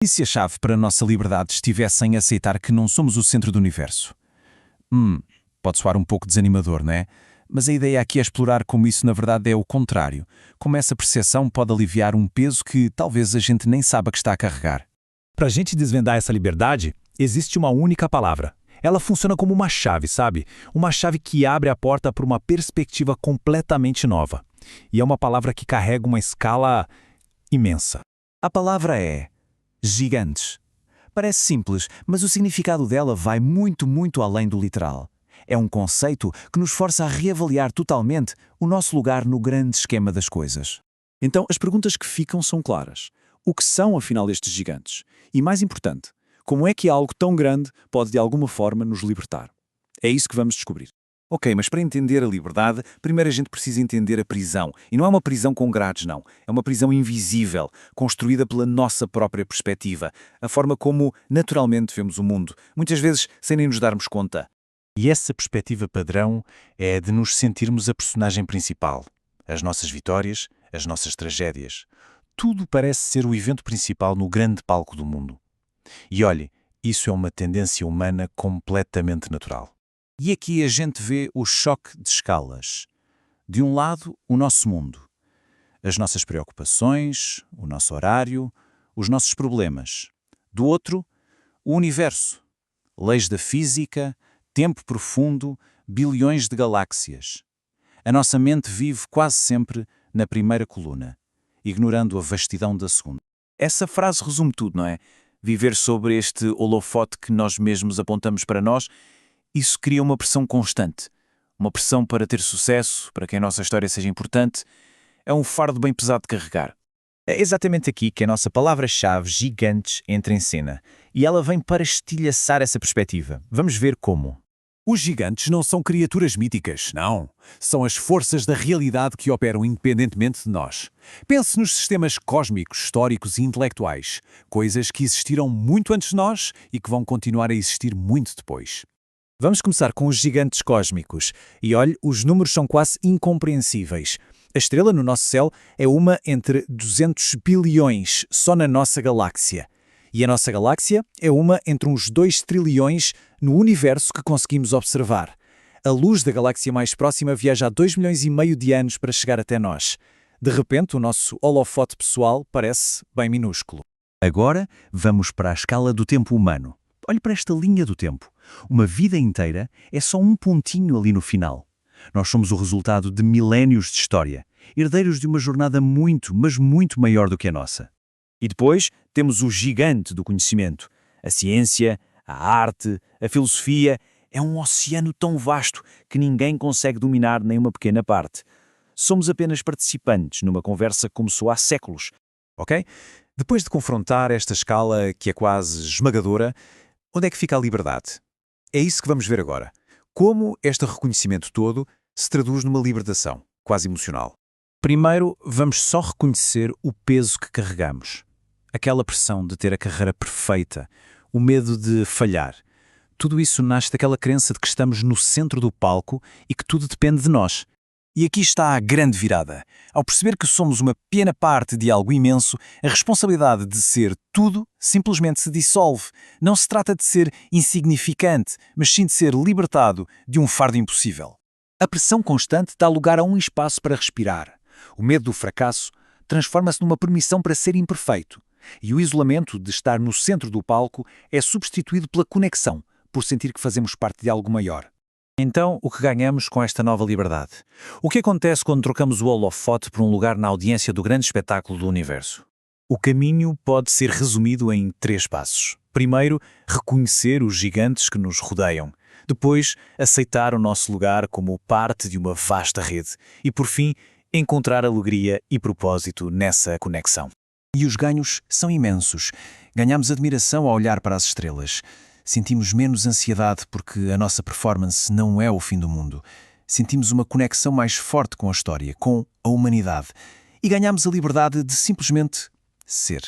E se a chave para a nossa liberdade estivesse em aceitar que não somos o centro do universo? Pode soar um pouco desanimador, não é? Mas a ideia aqui é explorar como isso na verdade é o contrário, como essa percepção pode aliviar um peso que talvez a gente nem saiba que está a carregar. Para a gente desvendar essa liberdade, existe uma única palavra. Ela funciona como uma chave, sabe? Uma chave que abre a porta para uma perspectiva completamente nova. E é uma palavra que carrega uma escala imensa. A palavra é gigantes. Parece simples, mas o significado dela vai muito, muito além do literal. É um conceito que nos força a reavaliar totalmente o nosso lugar no grande esquema das coisas. Então, as perguntas que ficam são claras. O que são, afinal, estes gigantes? E, mais importante, como é que algo tão grande pode, de alguma forma, nos libertar? É isso que vamos descobrir. Ok, mas para entender a liberdade, primeiro a gente precisa entender a prisão. E não é uma prisão com grades, não. É uma prisão invisível, construída pela nossa própria perspectiva. A forma como, naturalmente, vemos o mundo. Muitas vezes, sem nem nos darmos conta. E essa perspectiva padrão é a de nos sentirmos a personagem principal. As nossas vitórias, as nossas tragédias. Tudo parece ser o evento principal no grande palco do mundo. E olhe, isso é uma tendência humana completamente natural. E aqui a gente vê o choque de escalas. De um lado, o nosso mundo. As nossas preocupações, o nosso horário, os nossos problemas. Do outro, o universo. Leis da física, tempo profundo, bilhões de galáxias. A nossa mente vive quase sempre na primeira coluna, ignorando a vastidão da segunda. Essa frase resume tudo, não é? Viver sobre este holofote que nós mesmos apontamos para nós, isso cria uma pressão constante. Uma pressão para ter sucesso, para que a nossa história seja importante. É um fardo bem pesado de carregar. É exatamente aqui que a nossa palavra-chave gigantes entra em cena. E ela vem para estilhaçar essa perspectiva. Vamos ver como. Os gigantes não são criaturas míticas, não. São as forças da realidade que operam independentemente de nós. Pense nos sistemas cósmicos, históricos e intelectuais. Coisas que existiram muito antes de nós e que vão continuar a existir muito depois. Vamos começar com os gigantes cósmicos. E olhe, os números são quase incompreensíveis. A estrela no nosso céu é uma entre 200 bilhões só na nossa galáxia. E a nossa galáxia é uma entre uns 2 trilhões no universo que conseguimos observar. A luz da galáxia mais próxima viaja a 2,5 milhões de anos para chegar até nós. De repente, o nosso holofote pessoal parece bem minúsculo. Agora, vamos para a escala do tempo humano. Olhe para esta linha do tempo. Uma vida inteira é só um pontinho ali no final. Nós somos o resultado de milénios de história, herdeiros de uma jornada muito, mas muito maior do que a nossa. E depois temos o gigante do conhecimento. A ciência, a arte, a filosofia. É um oceano tão vasto que ninguém consegue dominar nem uma pequena parte. Somos apenas participantes numa conversa que começou há séculos. Ok? Depois de confrontar esta escala que é quase esmagadora, onde é que fica a liberdade? É isso que vamos ver agora. Como este reconhecimento todo se traduz numa libertação, quase emocional. Primeiro, vamos só reconhecer o peso que carregamos. Aquela pressão de ter a carreira perfeita, o medo de falhar. Tudo isso nasce daquela crença de que estamos no centro do palco e que tudo depende de nós. E aqui está a grande virada. Ao perceber que somos uma pequena parte de algo imenso, a responsabilidade de ser tudo simplesmente se dissolve. Não se trata de ser insignificante, mas sim de ser libertado de um fardo impossível. A pressão constante dá lugar a um espaço para respirar. O medo do fracasso transforma-se numa permissão para ser imperfeito. E o isolamento de estar no centro do palco é substituído pela conexão, por sentir que fazemos parte de algo maior. Então, o que ganhamos com esta nova liberdade? O que acontece quando trocamos o holofote por um lugar na audiência do grande espetáculo do universo? O caminho pode ser resumido em 3 passos. Primeiro, reconhecer os gigantes que nos rodeiam. Depois, aceitar o nosso lugar como parte de uma vasta rede. E, por fim, encontrar alegria e propósito nessa conexão. E os ganhos são imensos. Ganhamos admiração ao olhar para as estrelas. Sentimos menos ansiedade porque a nossa performance não é o fim do mundo. Sentimos uma conexão mais forte com a história, com a humanidade. E ganhamos a liberdade de simplesmente ser.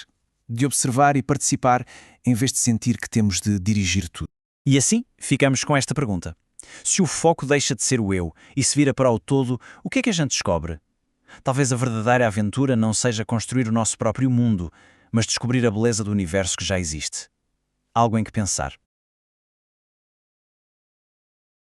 De observar e participar, em vez de sentir que temos de dirigir tudo. E assim, ficamos com esta pergunta. Se o foco deixa de ser o eu e se vira para o todo, o que é que a gente descobre? Talvez a verdadeira aventura não seja construir o nosso próprio mundo, mas descobrir a beleza do universo que já existe. Algo em que pensar.